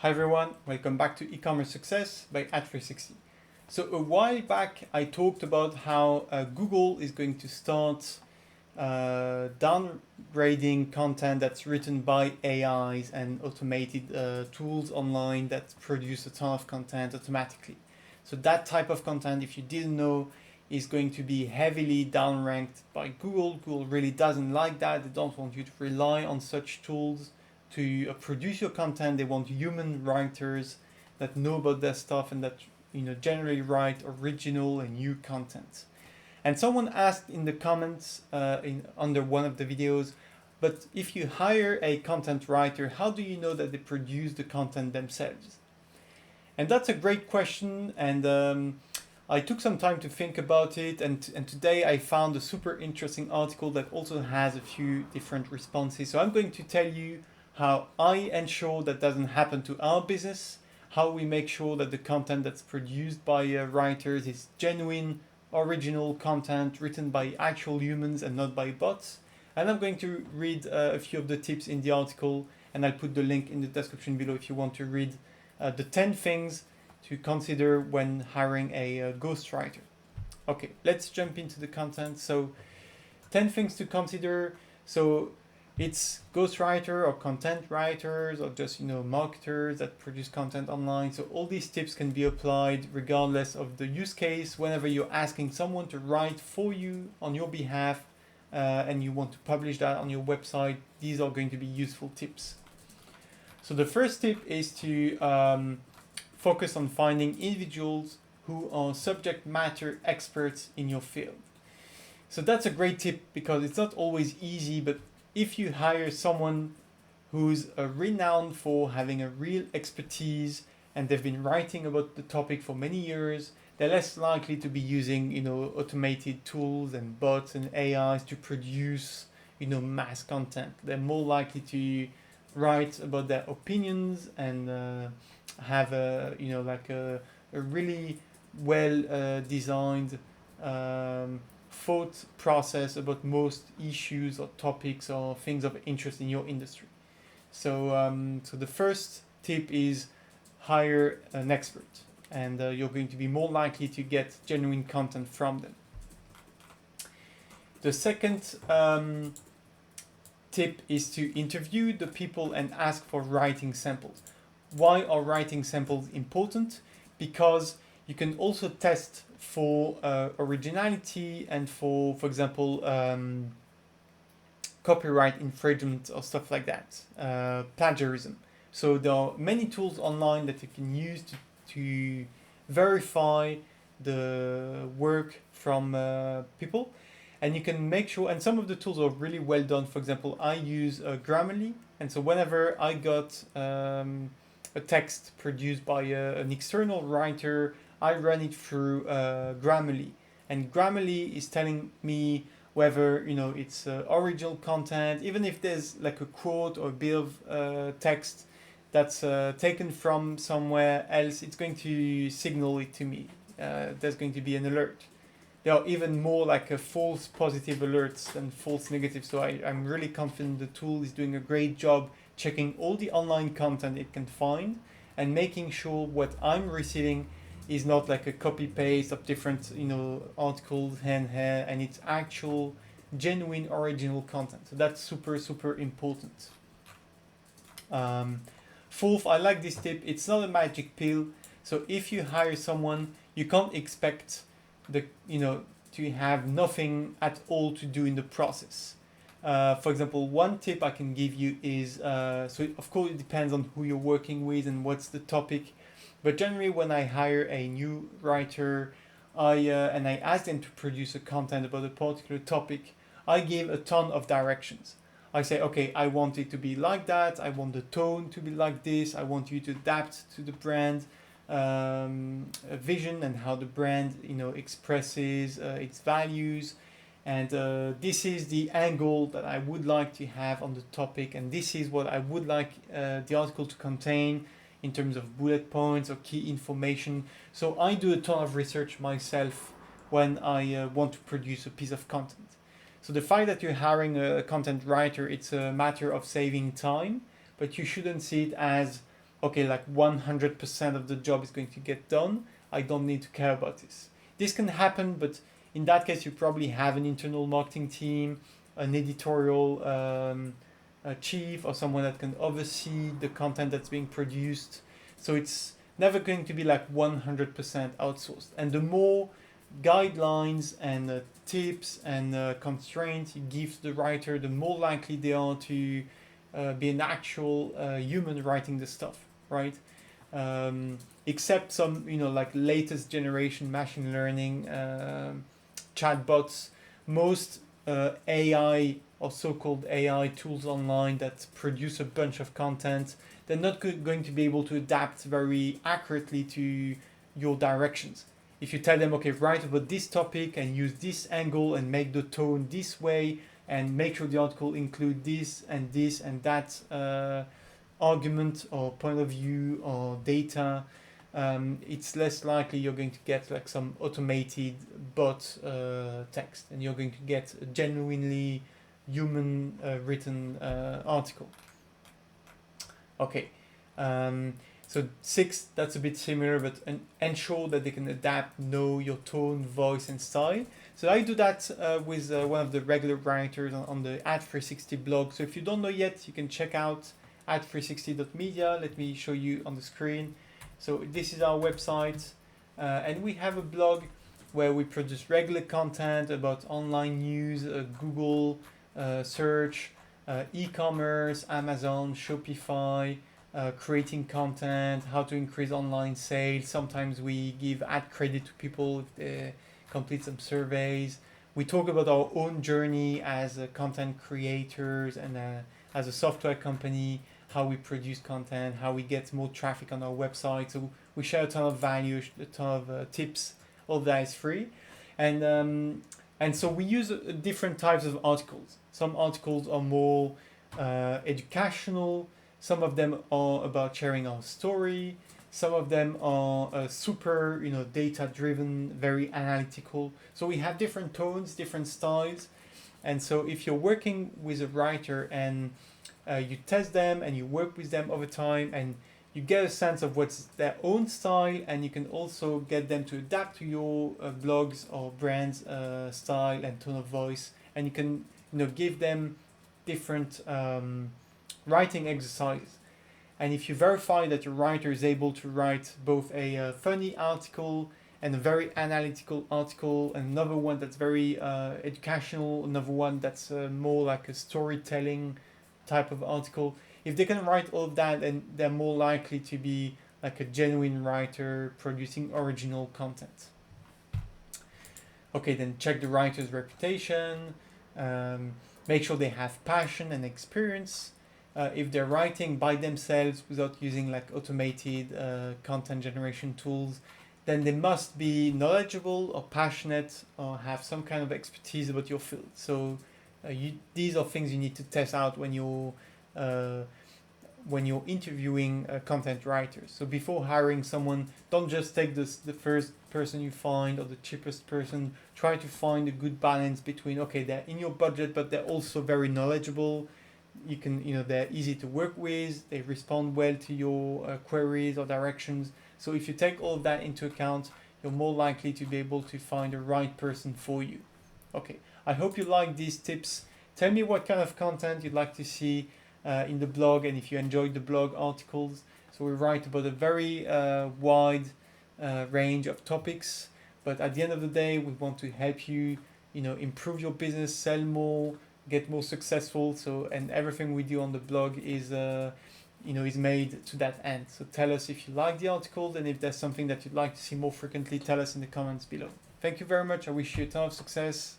Hi everyone, welcome back to e-commerce success by Ad360. So a while back I talked about how Google is going to start downgrading content that's written by AIs and automated tools online that produce a ton of content automatically. So that type of content, if you didn't know, is going to be heavily downranked by Google. Google really doesn't like that. They don't want you to rely on such tools to produce your content. They want human writers that know about their stuff and that generally write original and new content. And someone asked in the comments under one of the videos, but if you hire a content writer, how do you know that they produce the content themselves? And that's a great question, and I took some time to think about it, and today I found a super interesting article that also has a few different responses. So I'm going to tell you how I ensure that doesn't happen to our business, how we make sure that the content that's produced by writers is genuine, original content written by actual humans and not by bots. And I'm going to read a few of the tips in the article, and I'll put the link in the description below if you want to read the 10 things to consider when hiring a ghostwriter. Okay, let's jump into the content. So 10 things to consider. So it's ghostwriter or content writers or just marketers that produce content online. So all these tips can be applied regardless of the use case. Whenever you're asking someone to write for you on your behalf and you want to publish that on your website, these are going to be useful tips. So the first tip is to focus on finding individuals who are subject matter experts in your field. So that's a great tip because it's not always easy, but if you hire someone who's renowned for having a real expertise and they've been writing about the topic for many years, they're less likely to be using automated tools and bots and AIs to produce mass content. They're more likely to write about their opinions and have a really well designed thought process about most issues or topics or things of interest in your industry. So the first tip is hire an expert, and you're going to be more likely to get genuine content from them. The second tip is to interview the people and ask for writing samples. Why are writing samples important? Because you can also test for originality and for example, copyright infringement or stuff like that, plagiarism. So there are many tools online that you can use to verify the work from people. And you can make sure, and some of the tools are really well done. For example, I use Grammarly, and so whenever I got a text produced by an external writer, I run it through Grammarly, and Grammarly is telling me whether it's original content, even if there's like a quote or a bit of text that's taken from somewhere else, it's going to signal it to me. There's going to be an alert. There are even more like a false positive alerts than false negative. So I'm really confident the tool is doing a great job checking all the online content it can find and making sure what I'm receiving is not like a copy paste of different articles and it's actual genuine original content. So that's super important. Fourth, I like this tip. It's not a magic pill. So if you hire someone, you can't expect to have nothing at all to do in the process. For example, one tip I can give you is, so of course it depends on who you're working with and what's the topic, but generally when I hire a new writer, I ask them to produce a content about a particular topic, I give a ton of directions. I say, okay, I want it to be like that, I want the tone to be like this, I want you to adapt to the brand vision and how the brand expresses its values, and this is the angle that I would like to have on the topic, and this is what I would like the article to contain in terms of bullet points or key information. So I do a ton of research myself when I want to produce a piece of content. So the fact that you're hiring a content writer, it's a matter of saving time, but you shouldn't see it as okay, like 100% of the job is going to get done. I don't need to care about this. This can happen, but in that case, you probably have an internal marketing team, an editorial a chief, or someone that can oversee the content that's being produced. So it's never going to be like 100% outsourced. And the more guidelines and tips and constraints you give to the writer, the more likely they are to be an actual human writing the stuff, right? Except some, like latest generation machine learning chatbots, most AI or so-called AI tools online that produce a bunch of content, they're not going to be able to adapt very accurately to your directions. If you tell them, okay, write about this topic and use this angle and make the tone this way and make sure the article include this and that argument or point of view or data, it's less likely you're going to get like some automated bot text, and you're going to get a genuinely human written article. Okay, so 6, that's a bit similar, but ensure that they can adapt, know your tone, voice, and style. So I do that with one of the regular writers on the Ad360 blog. So if you don't know yet, you can check out ad360.media. Let me show you on the screen. So this is our website, and we have a blog where we produce regular content about online news, Google search, e-commerce, Amazon, Shopify, creating content, how to increase online sales. Sometimes we give ad credit to people if they complete some surveys. We talk about our own journey as content creators and as a software company, how we produce content, how we get more traffic on our website. So we share a ton of value, a ton of tips. All that is free. And so we use different types of articles. Some articles are more educational. Some of them are about sharing our story. Some of them are super, data-driven, very analytical. So we have different tones, different styles. And so if you're working with a writer and you test them and you work with them over time and you get a sense of what's their own style, and you can also get them to adapt to your blogs or brand's style and tone of voice, and you can give them different writing exercises. And if you verify that your writer is able to write both a funny article and a very analytical article, and another one that's very educational, another one that's more like a storytelling type of article, if they can write all of that, then they're more likely to be like a genuine writer producing original content. Okay, then check the writer's reputation, make sure they have passion and experience. If they're writing by themselves without using like automated content generation tools, then they must be knowledgeable or passionate or have some kind of expertise about your field. So these are things you need to test out when you're interviewing content writers. So before hiring someone, don't just take the first person you find or the cheapest person. Try to find a good balance between, okay, they're in your budget, but they're also very knowledgeable. They're easy to work with. They respond well to your queries or directions. So if you take all of that into account, you're more likely to be able to find the right person for you. Okay, I hope you like these tips. Tell me what kind of content you'd like to see in the blog, and if you enjoyed the blog articles. So we write about a very wide range of topics, but at the end of the day, we want to help you, improve your business, sell more, get more successful. So, and everything we do on the blog is is made to that end. So tell us if you like the articles, and if there's something that you'd like to see more frequently, tell us in the comments below. Thank you very much. I wish you a ton of success.